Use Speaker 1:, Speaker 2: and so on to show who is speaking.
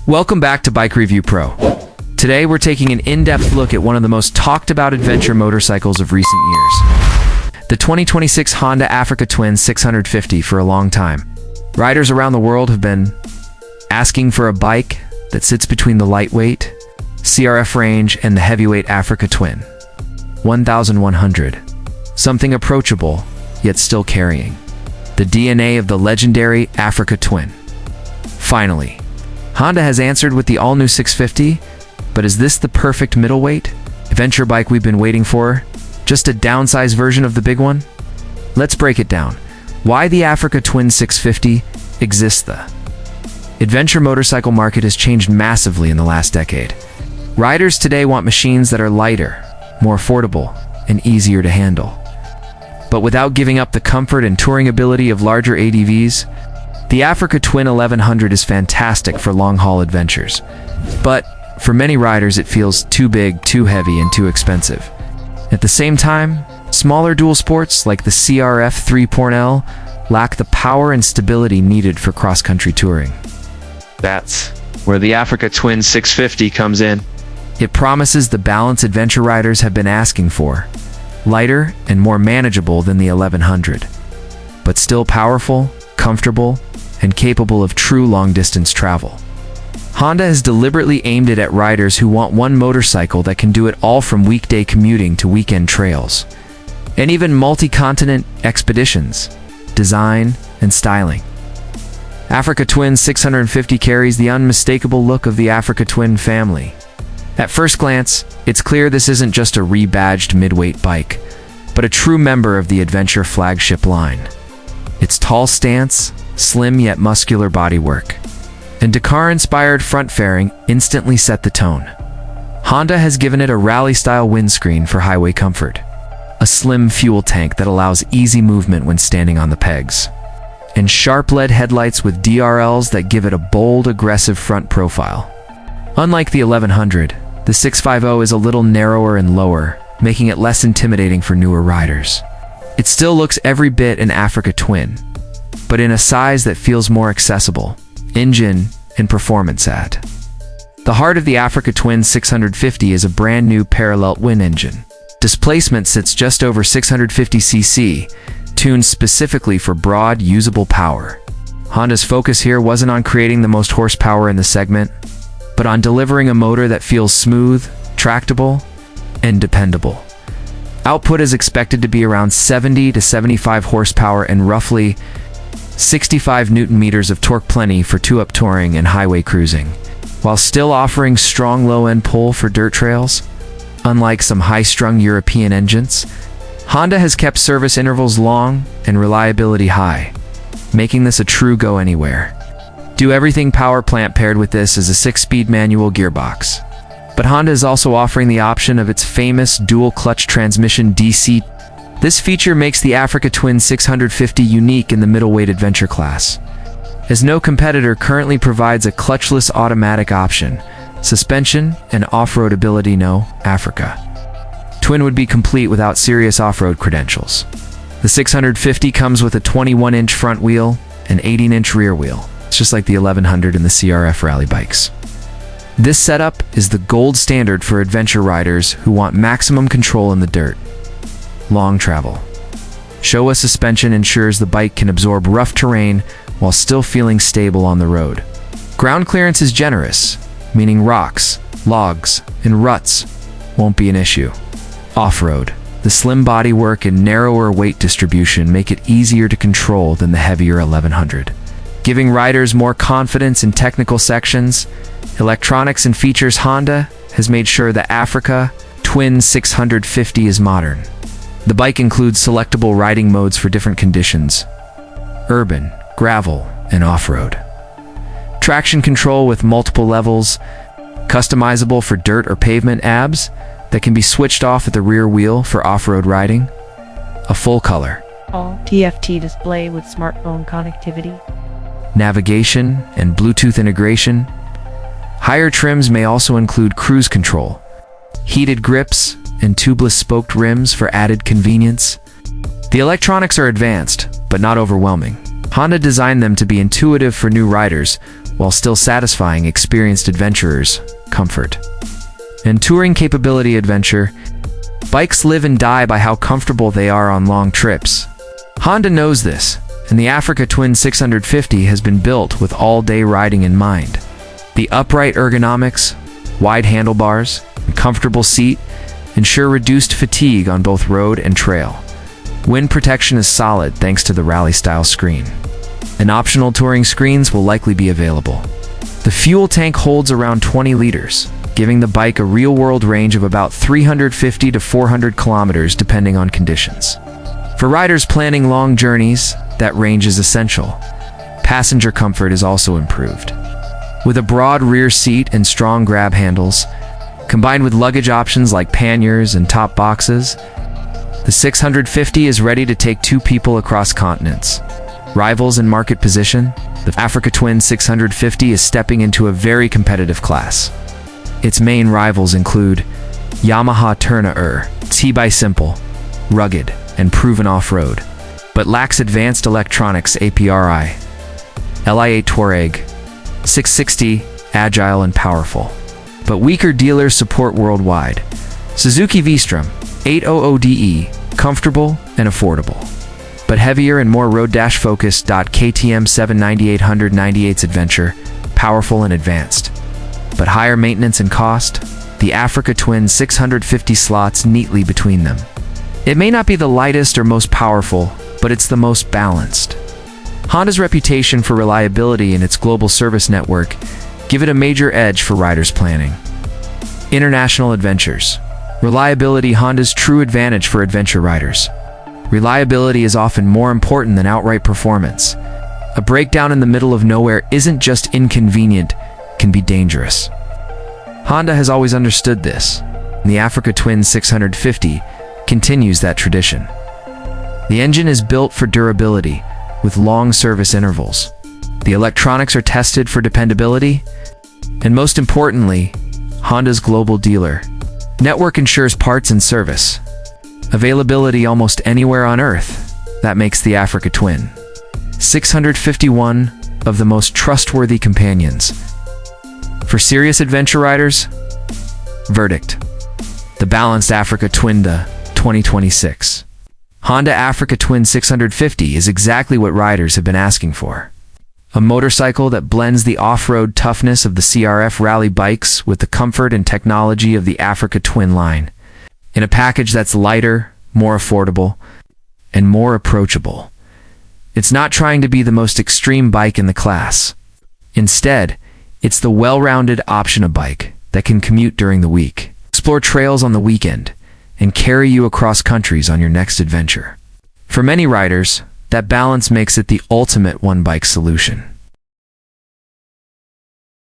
Speaker 1: Welcome back to Bike Review Pro. Today we're taking an in-depth look at one of the most talked about adventure motorcycles of recent years. The 2026 Honda Africa Twin 650 for a long time. Riders around the world have been asking for a bike that sits between the lightweight, CRF range and the heavyweight Africa Twin 1100. Something approachable, yet still carrying the DNA of the legendary Africa Twin. Finally, Honda has answered with the all-new 650, but is this the perfect middleweight adventure bike we've been waiting for? Just a downsized version of the big one? Let's break it down. Why the Africa Twin 650 exists. The adventure motorcycle market has changed massively in the last decade. Riders today want machines that are lighter, more affordable, and easier to handle. But without giving up the comfort and touring ability of larger ADVs, the Africa Twin 1100 is fantastic for long-haul adventures. But for many riders, it feels too big, too heavy, and too expensive. At the same time, smaller dual sports like the CRF 3.L lack the power and stability needed for cross-country touring. That's where the Africa Twin 650 comes in. It promises the balance adventure riders have been asking for. Lighter and more manageable than the 1100, but still powerful, comfortable, and capable of true long-distance travel. Honda has deliberately aimed it at riders who want one motorcycle that can do it all, from weekday commuting to weekend trails, and even multi-continent expeditions. Design and styling. Africa Twin 650 carries the unmistakable look of the Africa Twin family. At first glance, it's clear this isn't just a rebadged midweight bike, but a true member of the adventure flagship line. Its tall stance, slim yet muscular bodywork, and Dakar-inspired front fairing instantly set the tone. Honda has given it a rally-style windscreen for highway comfort, a slim fuel tank that allows easy movement when standing on the pegs, and sharp LED headlights with DRLs that give it a bold, aggressive front profile. Unlike the 1100, the 650 is a little narrower and lower, making it less intimidating for newer riders. It still looks every bit an Africa Twin, but in a size that feels more accessible. Engine and performance at the heart of the Africa Twin 650 is a brand new parallel twin engine. Displacement sits just over 650 cc, tuned specifically for broad, usable power. Honda's focus here wasn't on creating the most horsepower in the segment, but on delivering a motor that feels smooth, tractable, and dependable. Output is expected to be around 70 to 75 horsepower and roughly 65 Nm of torque, plenty for two-up touring and highway cruising, while still offering strong low-end pull for dirt trails. Unlike some high-strung European engines, Honda has kept service intervals long and reliability high, making this a true go-anywhere. Do-everything power plant paired with this is a 6-speed manual gearbox. But Honda is also offering the option of its famous dual-clutch transmission DC. This feature makes the Africa Twin 650 unique in the middleweight adventure class, as no competitor currently provides a clutchless automatic option. Suspension and off-road ability. No Africa Twin would be complete without serious off-road credentials. The 650 comes with a 21-inch front wheel and 18-inch rear wheel. It's just like the 1100 and the CRF rally bikes. This setup is the gold standard for adventure riders who want maximum control in the dirt. Long travel. Showa suspension ensures the bike can absorb rough terrain while still feeling stable on the road. Ground clearance is generous, meaning rocks, logs, and ruts won't be an issue. Off-road. The slim bodywork and narrower weight distribution make it easier to control than the heavier 1100, giving riders more confidence in technical sections. Electronics and features. Honda has made sure the Africa Twin 650 is modern. The bike includes selectable riding modes for different conditions: urban, gravel, and off-road. Traction control with multiple levels, customizable for dirt or pavement. ABS that can be switched off at the rear wheel for off-road riding. A full-color
Speaker 2: all TFT display with smartphone connectivity.
Speaker 1: Navigation and Bluetooth integration. Higher trims may also include cruise control, heated grips, and tubeless spoked rims for added convenience. The electronics are advanced, but not overwhelming. Honda designed them to be intuitive for new riders, while still satisfying experienced adventurers' comfort. And touring capability adventure, bikes live and die by how comfortable they are on long trips. Honda knows this, and the Africa Twin 650 has been built with all-day riding in mind. The upright ergonomics, wide handlebars, and comfortable seat ensure reduced fatigue on both road and trail. Wind protection is solid thanks to the rally-style screen. And optional touring screens will likely be available. The fuel tank holds around 20 liters, giving the bike a real-world range of about 350 to 400 kilometers depending on conditions. For riders planning long journeys, that range is essential. Passenger comfort is also improved. With a broad rear seat and strong grab handles, combined with luggage options like panniers and top boxes, the 650 is ready to take two people across continents. Rivals in market position, the Africa Twin 650 is stepping into a very competitive class. Its main rivals include Yamaha Tenere, T-by simple, rugged, and proven off-road, but lacks advanced electronics Aprilia. Liye Tuareg, 660, agile and powerful, but weaker dealers support worldwide. Suzuki V-Strom, 800DE, comfortable and affordable, but heavier and more road-focused. KTM 79898's adventure, powerful and advanced, but higher maintenance and cost. The Africa Twin 650 slots neatly between them. It may not be the lightest or most powerful, but it's the most balanced. Honda's reputation for reliability and its global service network give it a major edge for riders planning. International adventures. Reliability, Honda's true advantage for adventure riders. Reliability is often more important than outright performance. A breakdown in the middle of nowhere isn't just inconvenient, it can be dangerous. Honda has always understood this, and the Africa Twin 650 continues that tradition. The engine is built for durability, with long service intervals. The electronics are tested for dependability, and most importantly, Honda's global dealer network ensures parts and service availability almost anywhere on Earth. That makes the Africa Twin 650 one of the most trustworthy companions. For serious adventure riders, verdict: the balanced Africa Twin 2026. Honda Africa Twin 650 is exactly what riders have been asking for. A motorcycle that blends the off-road toughness of the CRF rally bikes with the comfort and technology of the Africa Twin line, in a package that's lighter, more affordable, and more approachable. It's not trying to be the most extreme bike in the class. Instead, it's the well-rounded option of bike that can commute during the week, explore trails on the weekend, and carry you across countries on your next adventure. For many riders, that balance makes it the ultimate one-bike solution.